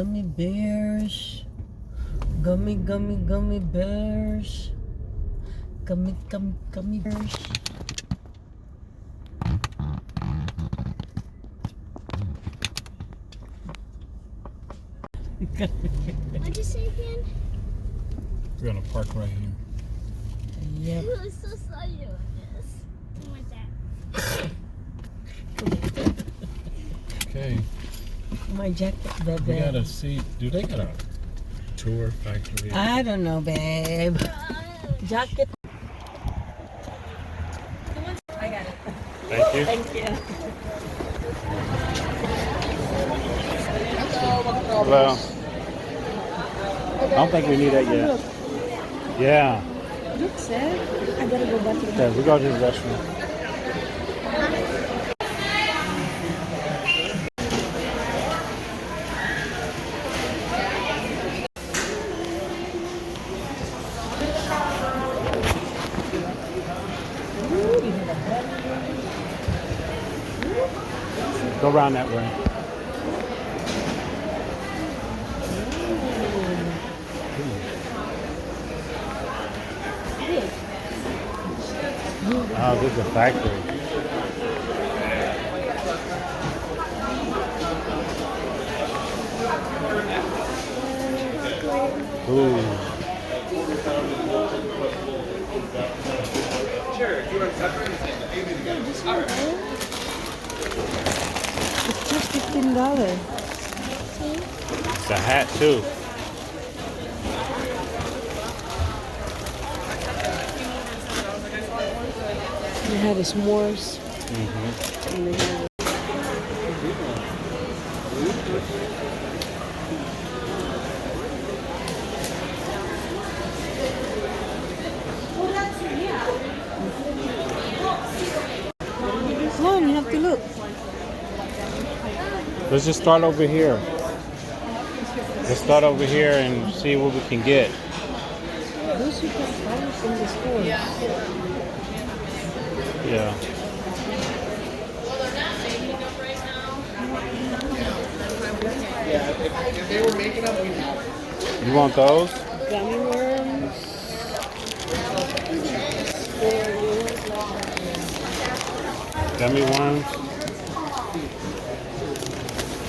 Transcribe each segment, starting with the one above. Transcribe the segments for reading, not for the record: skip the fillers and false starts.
gummy bears. Gummy bears. Gummy bears. What'd you say again? We're gonna park right here. Yep. I so saw you on this. What's that? Okay. My jacket, baby. We gotta see. Do they got a tour factory? I don't know, babe. Jacket. I got it. Thank you. Thank you. Hello. I don't think we need that yet. Yeah. Look, sir. I gotta go back to the Okay, we go to the restaurant. Go around that way. Oh, this is a factory. Ooh. It's just $15. It's a hat too. They had the s'mores. Mm-hmm. And they had Come on, you have to look. Let's just start over here. Let's start over here and see what we can get. Those you can find in the stores. Yeah. If they were making them, we'd have it. You want those? Gummy worms. Gummy worms.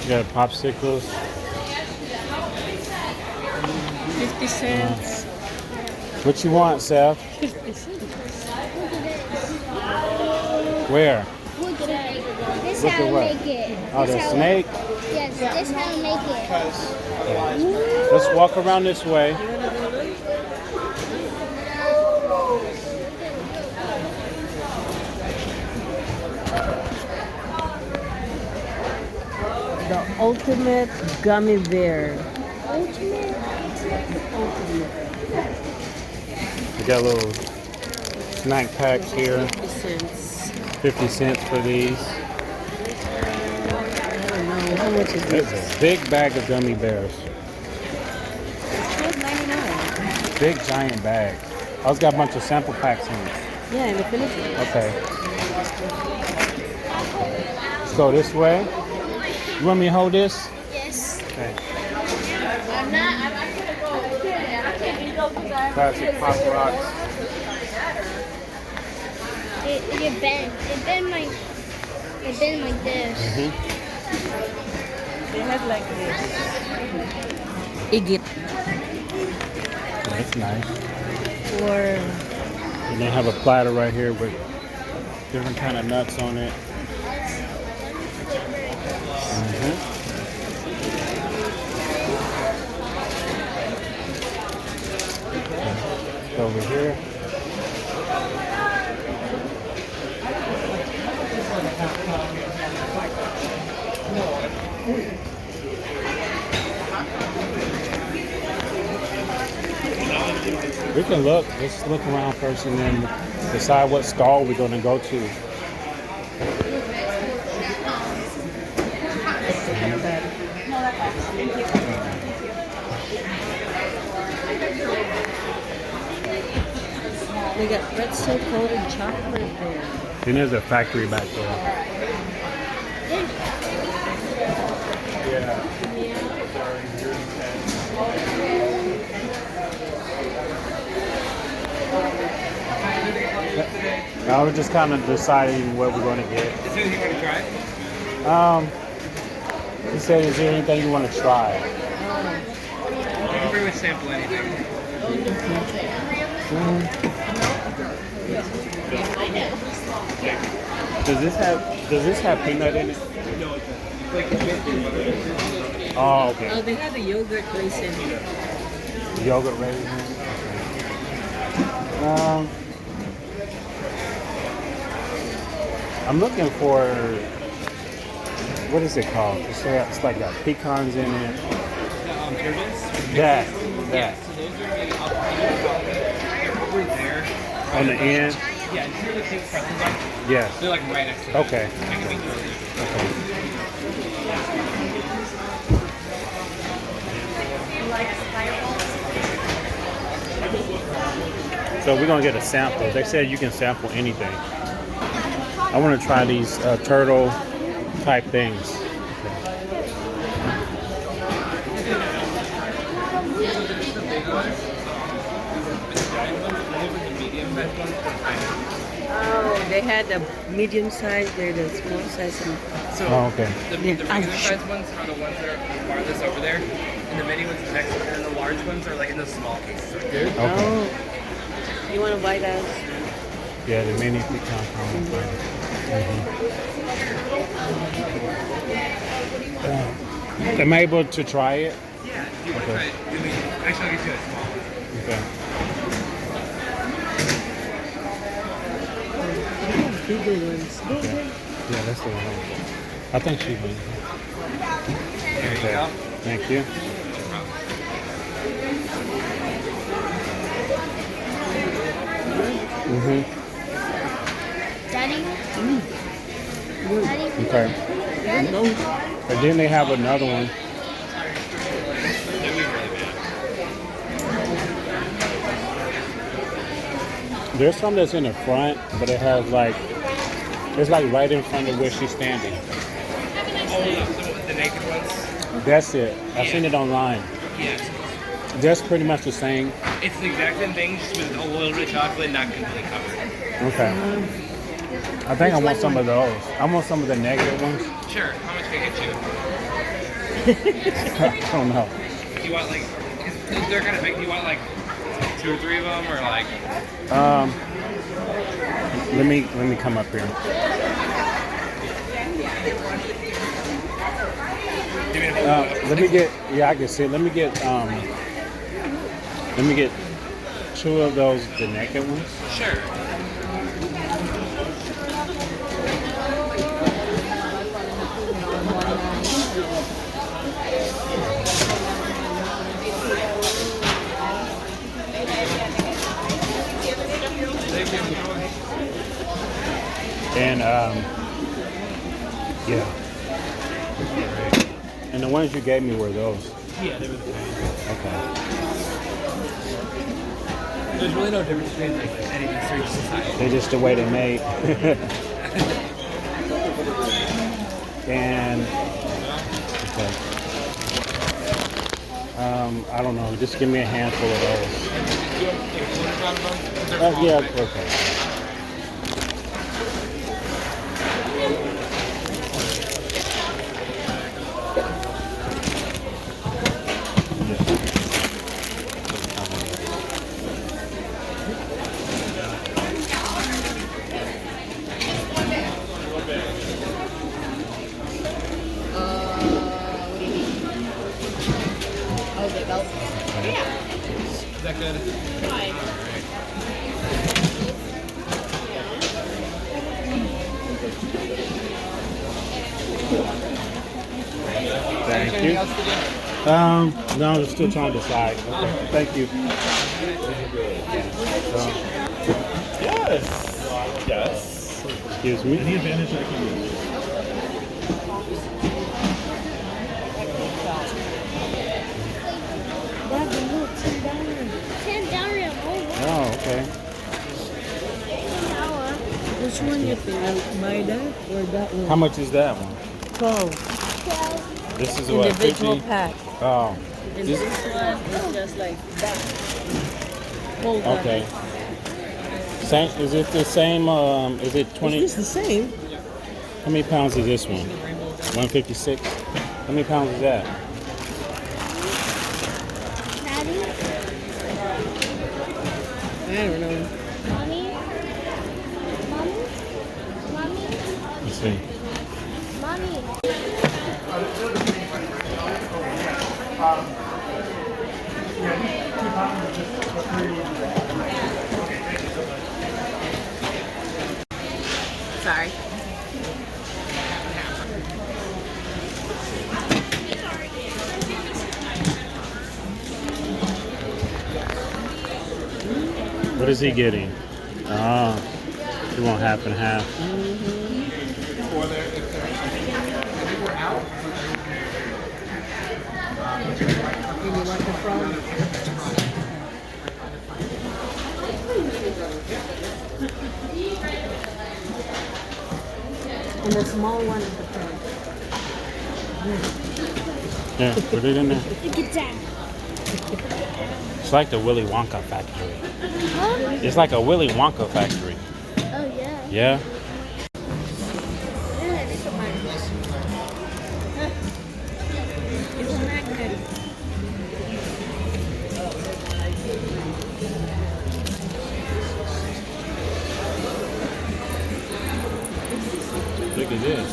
You got popsicles. 50 cents. What you want, Seth? 50 cents. Where? Look at that. This Look how at to what? make it. Oh, the snake. Yes, this how to make it. Let's walk around this way. The ultimate gummy bear. Ultimate. We got little snack packs here. 50 cents. 50 cents for these. I don't know. How much is That's this? a big bag of gummy bears. $12.99. Big giant bag. I also got a bunch of sample packs in it. Yeah, in the Philippines. Okay. Let's go this way. You want me to hold this? Yes. Okay. I'm not. I can't go. I can't go because I Classic Pop Rocks. It bent. It bent like this. They have like this. Igit. That's nice. Or And they have a platter right here with different kind of nuts on it. Over here. We can look. Let's look around first and then decide what stall we're going to go to. they got pretzel coated chocolate there. Then there's a factory back there. Yeah. I was just kind of deciding what we're going to get. Is there anything you want to try? He said, is there anything you want to try? You can pretty much sample anything. Does this have peanut in it? No, it's like the biscuit. Oh, okay. Oh, they have a yogurt raisin. Yogurt raisin. I'm looking for, what is it called? It's like got pecans in it. Turbans? That. So those are like up over there. On the end? Yeah, and here the pink pretzels are. Yes. They're like right next to it. Okay. So we're gonna get a sample. They said you can sample anything. I want to try these turtle type things. Oh, they had the medium size, they're the small size. So Oh, okay. the regular sized ones are the ones that are farthest over there, and the mini ones are next, and the large ones are like in those small cases right there. Okay. Oh, you want to buy those? Yeah, the mini pecan caramel. Am I able to try it? Yeah, if you want to try it, actually I'll get you a small one. Okay. Bigger ones. Okay. Yeah, that's the one. I think she wins. There you Okay. go. Thank you. Daddy? Daddy? Okay. No. And then they have another one. There's some that's in the front, but it has like, it's like right in front of where she's standing. Oh, the naked ones? That's it. I've seen it online. Yes. That's pretty much the same. It's the exact same thing, just with a little bit of chocolate, not completely covered. Okay. I think I want some of those. I want some of the negative ones. Sure. How much can I get I don't know. you? Do you want like, because they're kind of big, do you want like 2 or 3 of them, or like? Let me come up here. Let me get. Yeah, I can see. Let me get 2 of those, the naked ones. Sure. And yeah. And the ones you gave me were those. Yeah, they were the same. Okay. There's really no difference between like any of these 3 societies. They're just the way they're made. And okay. I don't know. Just give me a handful of those. Yeah. Okay. Is that good? Thank you. No, I'm still trying to decide. Okay. Thank you. Yes. Yes. Excuse me. Any advantage I can use. Daddy, look, $10. $10. Oh, okay. Which one you think? I'll buy that or that one? How much is that one? 12. This is what, Individual 50? pack. Oh, And this one is just like that. Whole okay. Same, is it the same? Is it 20? It's the same. How many pounds is this one? 156. How many pounds is that? Daddy? I don't know. Mommy? Mommy? Mommy? Let's see. Mommy? Sorry. What is he getting? Ah, he want half and half. And you want the frog? And the small one is the frog. Yeah, put it in there. Look at that. It's like the Willy Wonka factory. Huh? It's like a Willy Wonka factory. Oh, yeah. Yeah. Yeah, this is mine. It's a magnet. Look at this.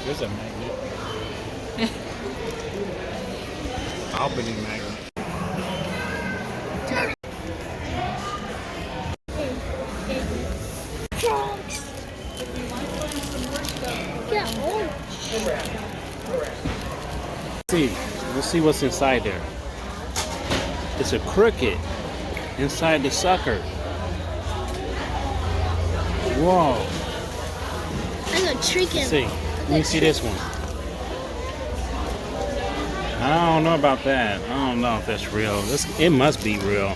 There's a magnet. Albany magnet. Frogs. Yeah, oh. Let's see what's inside there. It's a cricket inside the sucker. Whoa. I'm a chicken. Let's see. Let me see this one. I don't know about that. I don't know if that's real. It must be real.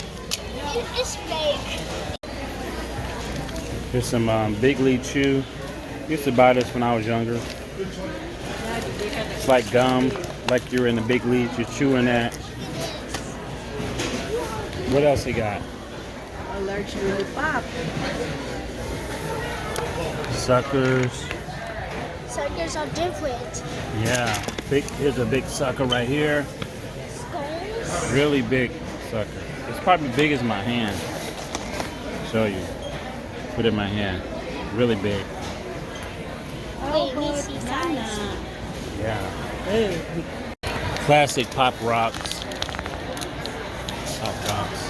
It's fake. Here's some Big League Chew. Used to buy this when I was younger. It's like gum, like you're in the big leagues. You're chewing that. What else he got? A large really pop. Suckers. Suckers are different. Yeah. Here's a big sucker right here. Skulls. Really big sucker. It's probably big as my hand. Show you. Put it in my hand. Really big. Wait, we see size. Yeah. Classic Pop Rocks. Pop Rocks.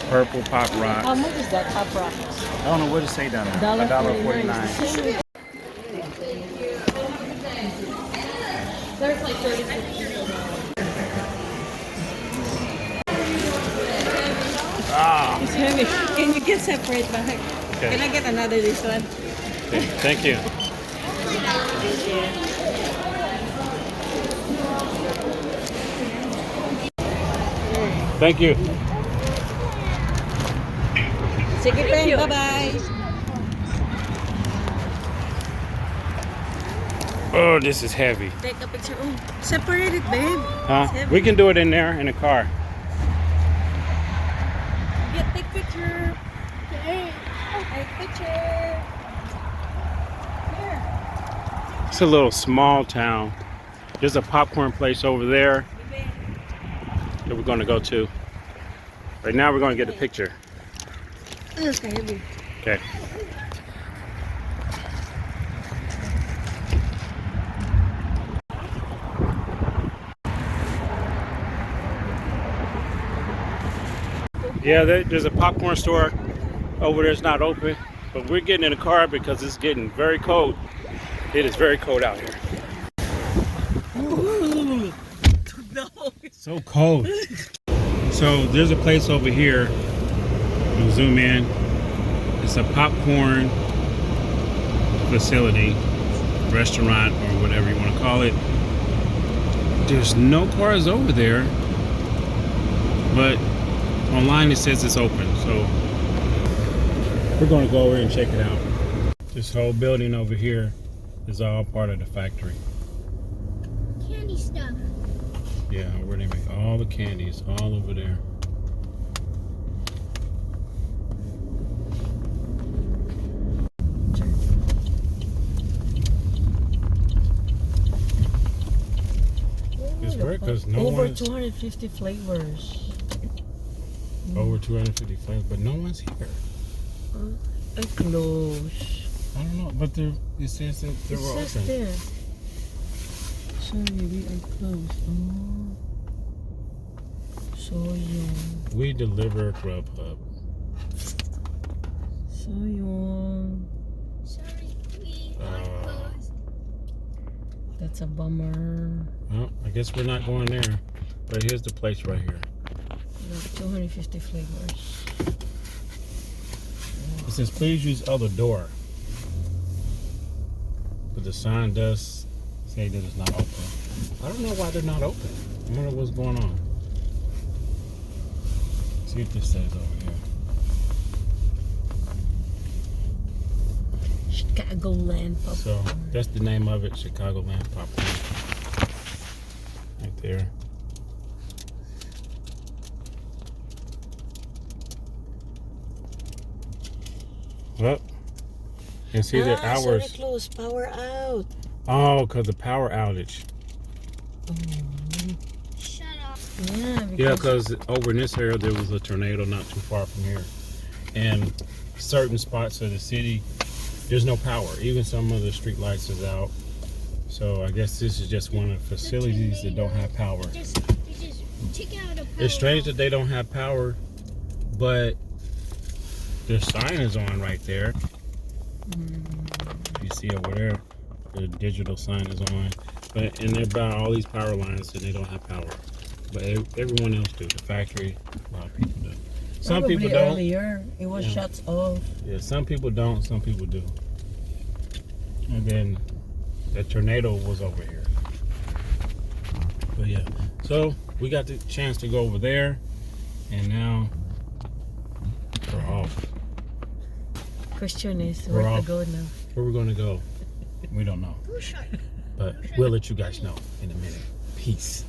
Purple Pop Rocks. How much is that pop rock? I don't know what to say down there. $1.49. There's like 36. Ah. It's heavy. Can you get separate back? Okay. Can I get another this one? Okay. Thank you. Thank you. Sige, pen. Bye-bye. Oh, this is heavy. Take a picture. Oh, separate it, babe. Huh? We can do it in there in the car. Get take picture. Okay. Take picture. Here. It's a little small town. There's a popcorn place over there that we're going to go to. Right now we're going to get a picture. It's heavy. Okay. Yeah, there's a popcorn store over there. It's not open, but we're getting in the car because it's getting very cold. It is very cold out here. Ooh. No. So cold. So there's a place over here. We'll zoom in. It's a popcorn facility, restaurant, or whatever you want to call it. There's no cars over there, but online it says it's open. So we're going to go over and check it out. This whole building over here is all part of the factory. Candy stuff. Yeah, where they make all the candies, all over there. It's great because no over one's 250 flavors. over 250 flavors, but no one's here. Close. I don't know, but it says that they're It open. says there. Sorry, we are closed. Oh. So young. We deliver Grubhub. So young. Sorry, we Uh, are closed. That's a bummer. Well, I guess we're not going there. But here's the place right here. Like 250 flavors. It says, please use other door. But the sign does say that it's not open. I don't know why they're not open. I wonder what's going on. See what this says over here. Chicagoland popcorn. So that's the name of it, Chicagoland Popcorn. Right there. Well, and see the So hours. they close. Power out. Oh, because the power outage. Shut up. Yeah, Yeah, because over in this area there was a tornado not too far from here, and certain spots of the city there's no power. Even some of the street lights is out. So I guess this is just one of the facilities that don't have power. They just took out a power. It's strange that they don't have power, but their sign is on right there. You see over there, the digital sign is on. But and they're by all these power lines and they don't have power. But everyone else do. The factory, a lot of people do. Some probably people don't. earlier it was shut off. Yeah, some people don't, some people do. And then the tornado was over here. But yeah, so we got the chance to go over there, and now we're off. Question is We're where off. to go now. Where we're gonna go, we don't know. Who's shut? But we'll let you guys know in a minute. Peace.